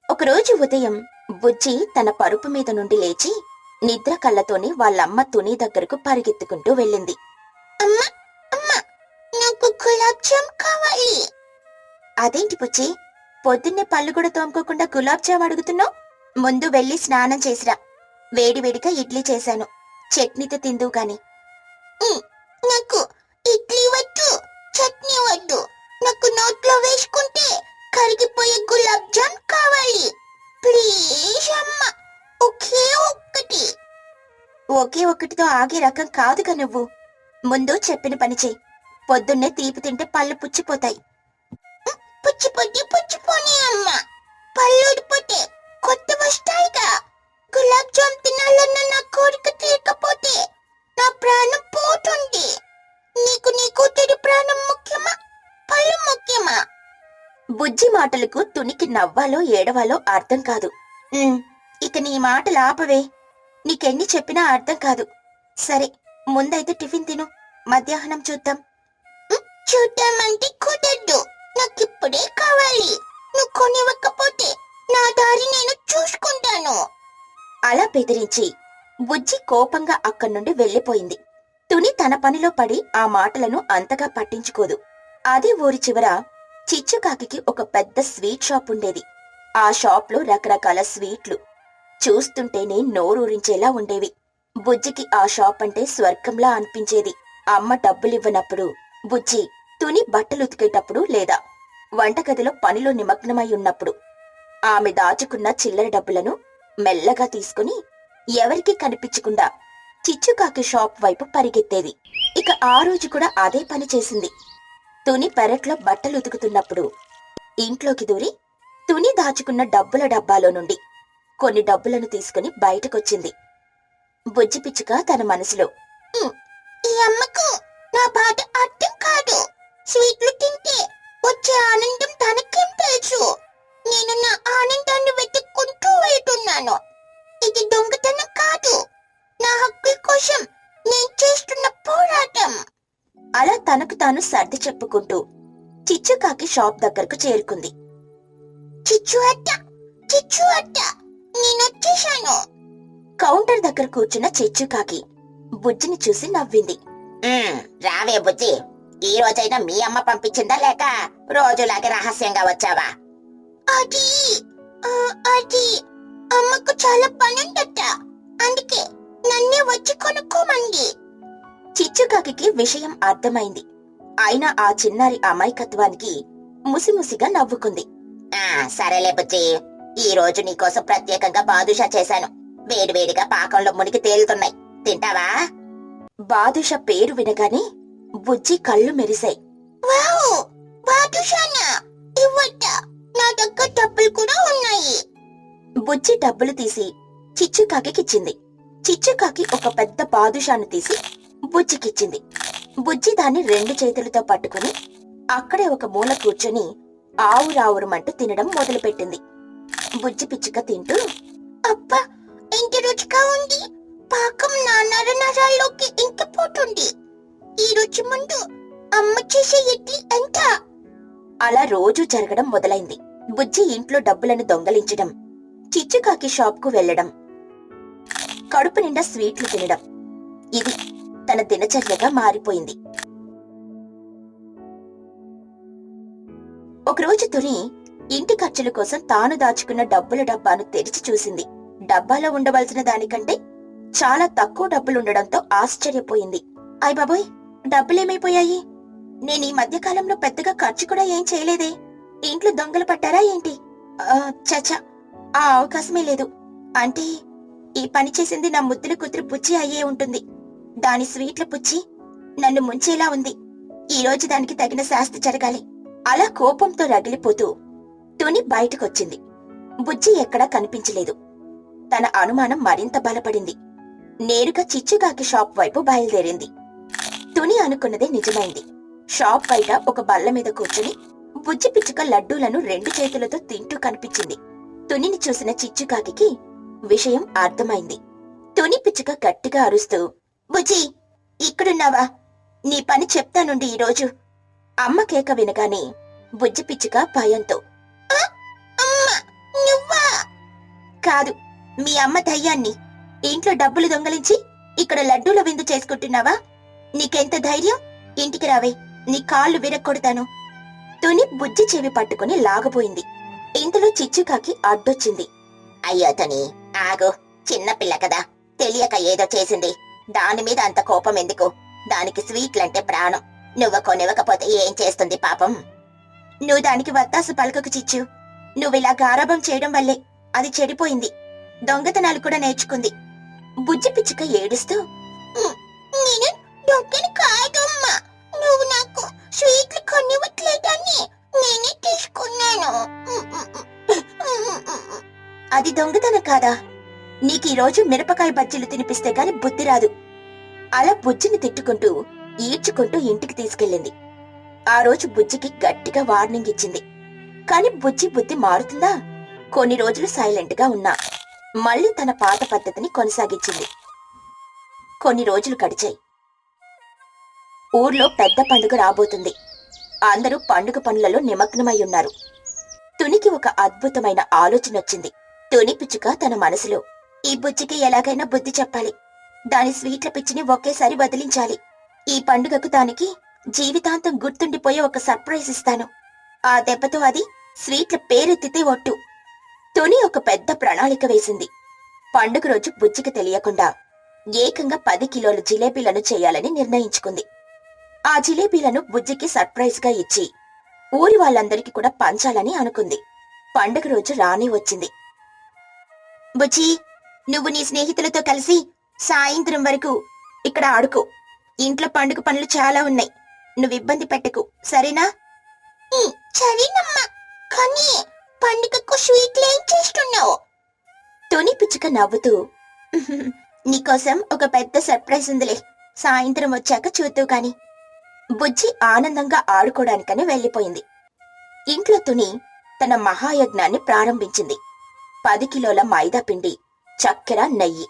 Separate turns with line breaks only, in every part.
ఒకరోజు ఉదయం బుజ్జి తన పరుపు మీద నుండి లేచి నిద్ర కళ్ళతోనే వాళ్ళమ్మ తుని దగ్గరకు పరిగెత్తుకుంటూ వెళ్ళింది. అమ్మా అమ్మా, నాకు గులాబ్ జామ్ కావాలి. అదేంటి బుజ్జి, పొద్దున్నే పళ్ళు కూడా తోముకోకుండా గులాబ్ జామ్ అడుగుతున్నావు? ముందు వెళ్ళి స్నానం చేసిరా. వేడివేడిగా ఇడ్లీ చేశాను, చట్నీతో తిందువు గాని. నాకు ఇడ్లీ వద్దు, చట్నీ వద్దు. నాకు నోట్లో వేసుకుంటే కరిగిపోయే గులాబ్ జామ్ కావాలి. ప్లీజ్ అమ్మా, ఒకే ఒక్కటి. ఒకే ఒక్కటితో ఆగే రకం కాదుగా నువ్వు. ముందు చెప్పిన పని చెయ్యి. పొద్దున్నే తీపి తింటే పళ్ళు పుచ్చిపోతాయి. పుచ్చిపోని అమ్మా. పళ్ళు ఊడిపోతే కొత్త వస్తాయిగా. గులాబ్ జామ్ తినాలన్న నా కోరిక తీరకపోతే నా ప్రాణం పోతుంది. నీకు నీ కూతురి ప్రాణం ముఖ్యమా, పళ్ళు ముఖ్యమా? బుజ్జి మాటలకు తునికి నవ్వాలో ఏడవాలో అర్థం కాదు. ఇక నీ మాటలు ఆపవే. నీకెన్ని చెప్పినా అర్థం కాదు. సరే, ముందైతే టిఫిన్ తిను, మధ్యాహ్నం చూద్దాం. చూద్దామంటే కుదరదు, నాకిప్పుడే కావాలి. నువ్వు కొనివ్వకపోతే నా దారి నేను చూసుకుంటాను. అలా బెదిరించి బుజ్జి కోపంగా అక్కడి నుండి వెళ్లిపోయింది. తుని తన పనిలో పడి ఆ మాటలను అంతగా పట్టించుకోదు. అదే ఊరి చివర చిచ్చుకాకి ఒక పెద్ద స్వీట్ షాప్ ఉండేది. ఆ షాప్లో రకరకాల స్వీట్లు చూస్తుంటేనే నోరూరించేలా ఉండేవి. బుజ్జికి ఆ షాప్ అంటే స్వర్గంలా అనిపించేది. అమ్మ డబ్బులివ్వనప్పుడు బుజ్జి తుని బట్టలు ఉతికేటప్పుడు లేదా వంటగదిలో పనిలో నిమగ్నమై ఉన్నప్పుడు ఆమె దాచుకున్న చిల్లర డబ్బులను మెల్లగా తీసుకుని ఎవరికీ కనిపించకుండా చిచ్చుకాకి షాప్ వైపు పరిగెత్తేది. ఇక ఆ రోజు కూడా అదే పని చేసింది. తుని పెరట్లో బట్టలు ఉతుకుతున్నప్పుడు ఇంట్లోకి దూరి తుని దాచుకున్న డబ్బుల డబ్బాలో నుండి కొన్ని డబ్బులను తీసుకుని బయటకొచ్చింది. బుజ్జి పిచ్చుక తన మనసులో, ఈ అమ్మకు నా బాధ అర్థం కాదు. స్వీట్లు తింటే వచ్చే ఆనందం తనకేం తెలుసు. నేను నా ఆనందాన్ని వెతుక్కుంటూ వెళ్తున్నాను. ఇది దొంగతనం కాదు, నా హక్కుల కోసం నేను చేస్తున్న పోరాటం. అలా తనకు తాను సర్ది చెప్పుకుంటూ చిచ్చుకాకి షాప్ దగ్గరకు చేరుకుంది. చిచ్చు అట్ట, నేనొచ్చేశాను. కౌంటర్ దగ్గర కూర్చున్న చిచ్చుకాకి బుజ్జిని చూసి నవ్వింది. రావే బుజ్జి, ఈ రోజైనా మీ అమ్మ పంపించిందా లేక రోజులాగే రహస్యంగా వచ్చావా? అది అమ్మకు చాలా పనుందట, అందుకే నన్నే వచ్చి కొనుక్కోమంది. చిచ్చుకాకి విషయం అర్థమైంది. అయినా ఆ చిన్నారి అమాయకత్వానికి ముసిముసిగా నవ్వుకుంది. సరేలే బుజ్జి, ఈ రోజు నీకోసం ప్రత్యేకంగా బాదుషా చేశాను. వేడివేడిగా పాకంలో మునిగి తేలుతున్నాయి, తింటావా? బాదుషా పేరు వినగానే బుజ్జి కళ్ళు మెరిశాయి. నా దగ్గర డబ్బులు కూడా ఉన్నాయి. బుజ్జి డబ్బులు తీసి చిచ్చుకాకిచ్చింది. చిచ్చుకాకి ఒక పెద్ద బాదుషాను తీసి బుజ్జికిచ్చింది. బుజ్జి దాన్ని 2 చేతులతో పట్టుకుని అక్కడే ఒక మూల కూర్చొని ఆవురావురమంటూ తినడం మొదలుపెట్టింది. బుజ్జి పిచ్చుక తింటూ, అబ్బా ఎంత రుచిగా ఉంది. పాకం నా నరాల్లోకి ఇంకిపోతుంది. ఈ రుచి ముందు అమ్మ చేసే ఇడ్లీ ఎంత. అలా రోజూ జరగడం మొదలైంది. బుజ్జి ఇంట్లో డబ్బులను దొంగలించడం, చిచ్చుకాకి షాప్కు వెళ్లడం, కడుపు నిండా స్వీట్లు తినడం, ఇది తన దినచర్యగా మారిపోయింది. ఒకరోజు తుని ఇంటి ఖర్చుల కోసం తాను దాచుకున్న డబ్బుల డబ్బాను తెరిచి చూసింది. డబ్బాలో ఉండవలసిన దానికంటే చాలా తక్కువ డబ్బులుండడంతో ఆశ్చర్యపోయింది. అయ్ బాబోయ్, డబ్బులేమైపోయాయి? నేను ఈ మధ్యకాలంలో పెద్దగా ఖర్చు కూడా ఏం చేయలేదే. ఇంట్లో దొంగలు పట్టారా ఏంటి? చచా, ఆ అవకాశమే లేదు. అంటే ఈ పని చేసింది నా ముద్దుల కూతురు బుజ్జి అయ్యే ఉంటుంది. దాని స్వీట్ల పుచ్చి నన్ను ముంచేలా ఉంది. ఈ రోజు దానికి తగిన శాస్తి జరగాలి. అలా కోపంతో రగిలిపోతూ తుని బయటకొచ్చింది. బుజ్జి ఎక్కడా కనిపించలేదు. తన అనుమానం మరింత బలపడింది. నేరుగా చిచ్చుకాకి షాప్ వైపు బయలుదేరింది. తుని అనుకున్నదే నిజమైంది. షాప్ బయట ఒక బల్ల మీద కూర్చుని బుజ్జి పిచ్చుక లడ్డూలను 2 చేతులతో తింటూ కనిపించింది. తునిని చూసిన చిచ్చుకాకి విషయం అర్థమైంది. తుని పిచ్చుక గట్టిగా అరుస్తూ, బుజ్జి ఇక్కడున్నావా? నీ పని చెప్తానుండి ఈరోజు. అమ్మ కేక వినగానే బుజ్జి పిచ్చుక భయంతో, అమ్మా నువ్వా? కాదు, మీ అమ్మ దయ్యాన్ని. ఇంట్లో డబ్బులు దొంగలించి ఇక్కడ లడ్డూల విందు చేసుకుంటున్నావా? నీకెంత ధైర్యం? ఇంటికి రావే, నీ కాళ్ళు విరక్కొడతాను. తుని బుజ్జి చెవి పట్టుకుని లాగబోయింది. ఇంతలో చిచ్చుకాకి అడ్డొచ్చింది. అయ్యో తుని, ఆగు, చిన్నపిల్ల కదా, తెలియక ఏదో చేసింది. దాని మీద అంత కోపం ఎందుకు? దానికి స్వీట్లంటే ప్రాణం. నువ్వు కొనివ్వకపోతే ఏం చేస్తుంది పాపం? నువ్వు దానికి వత్తాసు పలకకు చిచ్చు. నువ్విలా గారాబం చేయడం వల్లే అది చెడిపోయింది. దొంగతనాలు కూడా నేర్చుకుంది. బుజ్జి పిచ్చుక ఏడుస్తూ, నేను దొంగని కాదమ్మా, నువ్వు నాకు స్వీట్లు కొనివ్వట్లేదని నేనే తీసుకున్నాను. అది దొంగతనం కాదా? నీకు ఈ రోజు మిరపకాయ బజ్జీలు తినిపిస్తే గాని బుద్ధి రాదు. అలా బుజ్జిని తిట్టుకుంటూ ఈడ్చుకుంటూ ఇంటికి తీసుకెళ్ళింది. ఆ రోజు బుజ్జికి గట్టిగా వార్నింగ్ ఇచ్చింది. కాని బుజ్జి బుద్ధి మారుతుందా? కొన్ని రోజులు సైలెంట్ గా ఉన్నా మళ్ళీ తన పాత పద్ధతిని కొనసాగించింది. కొన్ని రోజులు గడిచాయి. ఊర్లో పెద్ద పండుగ రాబోతుంది. అందరూ పండుగ పనులలో నిమగ్నమై ఉన్నారు. తునికి ఒక అద్భుతమైన ఆలోచన వచ్చింది. తుని పిచ్చుక తన మనసులో, ఈ బుజ్జికి ఎలాగైనా బుద్ధి చెప్పాలి. దాని స్వీట్ల పిచ్చిని ఒకేసారి వదిలించాలి. ఈ పండుగకు దానికి జీవితాంతం గుర్తుండిపోయే ఒక సర్ప్రైజ్ ఇస్తాను. ఆ దెబ్బతో అది స్వీట్ల పేరెత్తితే ఒట్టు. తుని ఒక పెద్ద ప్రణాళిక వేసింది. పండుగ రోజు బుజ్జికి తెలియకుండా ఏకంగా 10 కిలోల జిలేబీలను చేయాలని నిర్ణయించుకుంది. ఆ జిలేబీలను బుజ్జికి సర్ప్రైజ్ గా ఇచ్చి ఊరి వాళ్ళందరికీ కూడా పంచాలని అనుకుంది. పండుగ రోజు రాని వచ్చింది. బుజ్జి, నువ్వు నీ స్నేహితులతో కలిసి సాయంత్రం వరకు ఇక్కడ ఆడుకో. ఇంట్లో పండుగ పనులు చాలా ఉన్నాయి. నువ్వు ఇబ్బంది పెట్టకు, సరేనా? సరేనమ్మా, కానీ పండుగకు స్వీట్లు ఏం చేస్తున్నావు? తుని పిచ్చుక నవ్వుతూ, నీకోసం ఒక పెద్ద సర్ప్రైజ్ ఉందిలే, సాయంత్రం వచ్చాక చూద్దు కాని. బుజ్జి ఆనందంగా ఆడుకోవడానికని వెళ్లిపోయింది. ఇంట్లో తుని తన మహాయజ్ఞాన్ని ప్రారంభించింది. 10 కిలోల మైదా పిండి, చక్కెర, నెయ్యి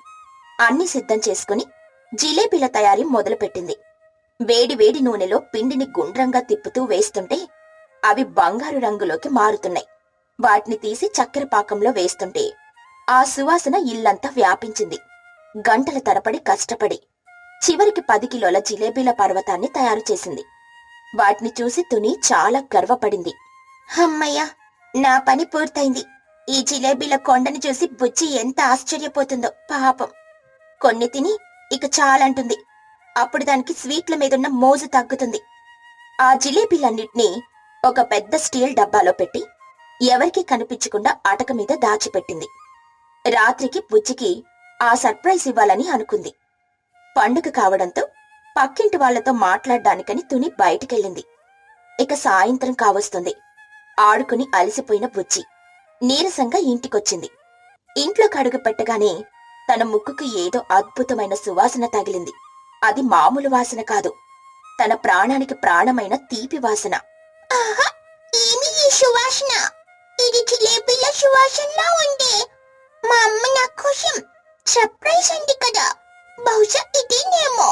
అన్ని సిద్ధం చేసుకుని జిలేబీల తయారీ మొదలుపెట్టింది. వేడి వేడి నూనెలో పిండిని గుండ్రంగా తిప్పుతూ వేస్తుంటే అవి బంగారు రంగులోకి మారుతున్నాయి. వాటిని తీసి చక్కెర పాకంలో వేస్తుంటే ఆ సువాసన ఇల్లంతా వ్యాపించింది. గంటల తరబడి కష్టపడి చివరికి 10 కిలోల జిలేబీల పర్వతాన్ని తయారు చేసింది. వాటిని చూసి తుని చాలా గర్వపడింది. అమ్మయ్యా, నా పని పూర్తయింది. ఈ జిలేబీల కొండని చూసి బుజ్జి ఎంత ఆశ్చర్యపోతుందో పాపం. కొన్ని తిని ఇక చాలంటుంది. అప్పుడు దానికి స్వీట్ల మీదున్న మోజు తగ్గుతుంది. ఆ జిలేబీలన్నిటినీ ఒక పెద్ద స్టీల్ డబ్బాలో పెట్టి ఎవరికీ కనిపించకుండా అటక మీద దాచిపెట్టింది. రాత్రికి బుజ్జికి ఆ సర్ప్రైజ్ ఇవ్వాలని అనుకుంది. పండుగ కావడంతో పక్కింటి వాళ్లతో మాట్లాడ్డానికని తుని బయటికెళ్ళింది. ఇక సాయంత్రం కావస్తుంది. ఆడుకుని అలసిపోయిన బుజ్జి నీరసంగా ఇంటికొచ్చింది. ఇంట్లో కడుగు పెట్టగానే తన ముక్కుకు ఏదో అద్భుతమైన సువాసన తగిలింది. అది మామూలు వాసన కాదు, తన ప్రాణానికి ప్రాణమైన తీపి వాసన. ఆహా, ఏమి ఈ సువాసన? ఇది జిలేబీల సువాసనలా ఉంది. మా అమ్మ నా కోసం సర్ప్రైజ్ అంది కదా, బహుశా ఇదేనేమో.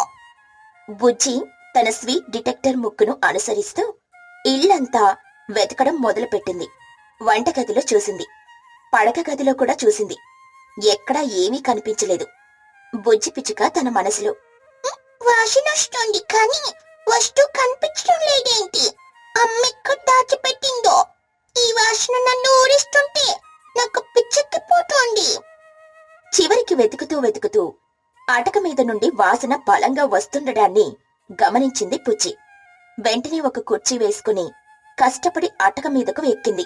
బుజ్జి తన స్వీట్ డిటెక్టర్ ముక్కును అనుసరిస్తూ ఇల్లంతా వెతకడం మొదలుపెట్టింది. వంటగదిలో చూసింది, పడక గదిలో కూడా చూసింది. ఎక్కడా ఏమీ కనిపించలేదు. బుజ్జి పిచ్చుక తన మనసులో, వాసనొస్తుంది కానీ వస్తువు కనిపించడం లేదేంటి? అమ్మెక్కడ దాచిపెట్టిందో? ఈ వాసన నన్ను ఊరిస్తుంటే నాకు పిచ్చెక్కిపోతోంది. చివరికి వెతుకుతూ అటక మీద నుండి వాసన బలంగా వస్తుండడాన్ని గమనించింది బుజ్జి. వెంటనే ఒక కుర్చీ వేసుకుని కష్టపడి అటక మీదకు ఎక్కింది.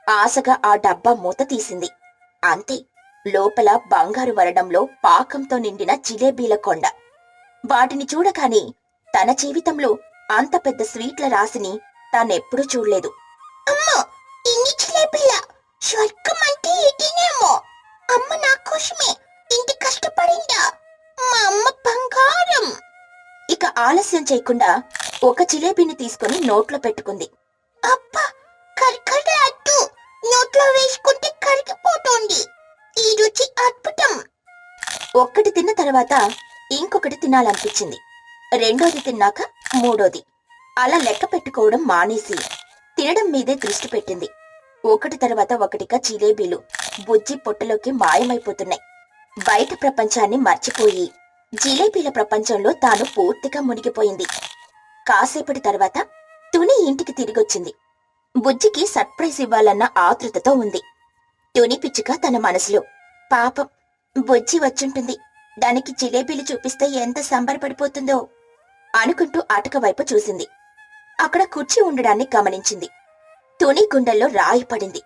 ఆశగా ఆ డబ్బా మూత తీసింది. అంతే, లోపల బంగారు వరడంలో పాకంతో నిండిన జిలేబీల కొండ. వాటిని చూడగానే తన జీవితంలో అంత పెద్ద స్వీట్ల రాశిని తానెప్పుడూ చూడలేదు. అమ్మో, ఇన్ని జిలేబీల! స్వర్గం అంటే ఇదేనేమో. అమ్మ నా కోసమే ఇంత కష్టపడిందా? మా అమ్మ బంగారం. ఇక ఆలస్యం చేయకుండా ఒక జిలేబీని తీసుకుని నోట్లో పెట్టుకుంది. అబ్బా, కరకరలాడుతూ నోట్లో వేసుకుంటే కరిగిపోతోంది. ఈ రుచి అద్భుతం. ఒక్కటి తిన్న తర్వాత ఇంకొకటి తినాలనిపించింది. రెండోది తిన్నాక మూడోది. అలా లెక్క పెట్టుకోవడం మానేసి తినడం మీదే దృష్టి పెట్టింది. ఒకటి తర్వాత ఒకటిగా జిలేబీలు బుజ్జి పొట్టలోకి మాయమైపోతున్నాయి. బయట ప్రపంచాన్ని మర్చిపోయి జిలేబీల ప్రపంచంలో తాను పూర్తిగా మునిగిపోయింది. కాసేపటి తర్వాత తుని ఇంటికి తిరిగొచ్చింది. బుజ్జికి సర్ప్రైజ్ ఇవ్వాలన్న ఆతృతతో ఉంది. తుని పిచ్చుక తన మనసులో, పాపం బుజ్జి వచ్చుంటుంది, దానికి జిలేబీలు చూపిస్తే ఎంత సంబరపడిపోతుందో అనుకుంటూ అటక వైపు చూసింది. అక్కడ కుర్చీ ఉండడాన్ని గమనించింది. తుని గుండెల్లో రాయి పడింది.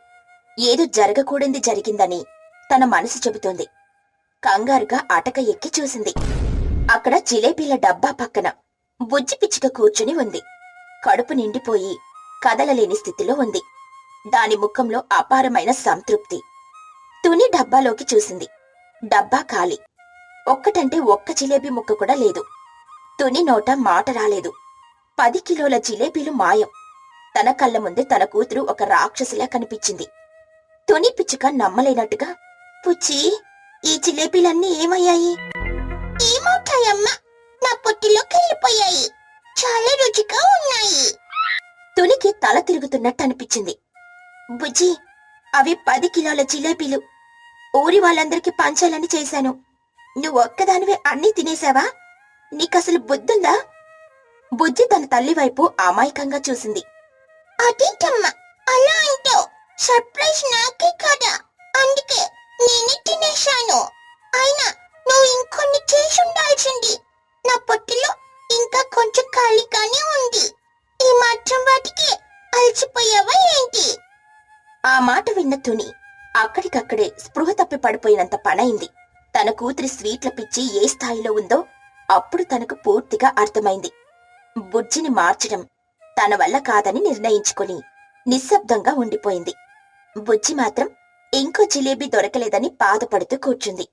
ఏదో జరగకూడింది జరిగిందని తన మనసు చెబుతోంది. కంగారుగా అటక ఎక్కి చూసింది. అక్కడ జిలేబీల డబ్బా పక్కన బుజ్జి పిచ్చుక కూర్చుని ఉంది. కడుపు నిండిపోయి కదలలేని స్థితిలో ఉంది. దాని ముఖంలో అపారమైన సంతృప్తి. తుని డబ్బాలోకి చూసింది. డబ్బా ఖాళీ. ఒక్కటంటే ఒక్క జిలేబీ ముక్క కూడా లేదు. తుని నోట మాట రాలేదు. 10 కిలోల జిలేబీలు మాయం. తన కళ్ళ ముందే తన కూతురు ఒక రాక్షసిలా కనిపించింది. తుని పిచ్చుక నమ్మలేనట్టుగా, పుచ్చి, ఈ జిలేబీలన్నీ ఏమయ్యాయి? ఏమవుతాయమ్మా, నా పొట్టిలోకి వెళ్ళిపోయాయి. చాలా రుచిగా ఉన్నాయి. తునికి తల తిరుగుతున్నట్టు అనిపించింది. బుజ్జి, అవి 10 కిలోల జిలేబీలు. ఊరి వాళ్ళందరికీ పంచాలని చేశాను. నువ్వు ఒక్కదానివే అన్నీ తినేశావా? నీకసలు బుద్ధుందా? బుజ్జి తన తల్లి వైపు అమాయకంగా చూసింది. అదేంటమ్మా అలా అంటావు? సర్ప్రైజ్ నాకే కదా, అందుకే నేనే తినేశాను. అయినా నువ్వు ఇంకొన్ని చేసి ఉండాల్సింది. నా పొట్టిలో ఇంకా కొంచెం ఖాళీగానే ఉంది. ఈ మాత్రం వాటికి అలసిపోయావా ఏంటి? ఆ మాట విన్న తుని అక్కడికక్కడే స్పృహ తప్పి పడిపోయినంత పనైంది. తన కూతురి స్వీట్ల పిచ్చి ఏ స్థాయిలో ఉందో అప్పుడు తనకు పూర్తిగా అర్థమైంది. బుజ్జిని మార్చడం తన వల్ల కాదని నిర్ణయించుకుని నిశ్శబ్దంగా ఉండిపోయింది. బుజ్జి మాత్రం ఇంకో జిలేబీ దొరకలేదని బాధపడుతూ కూర్చుంది.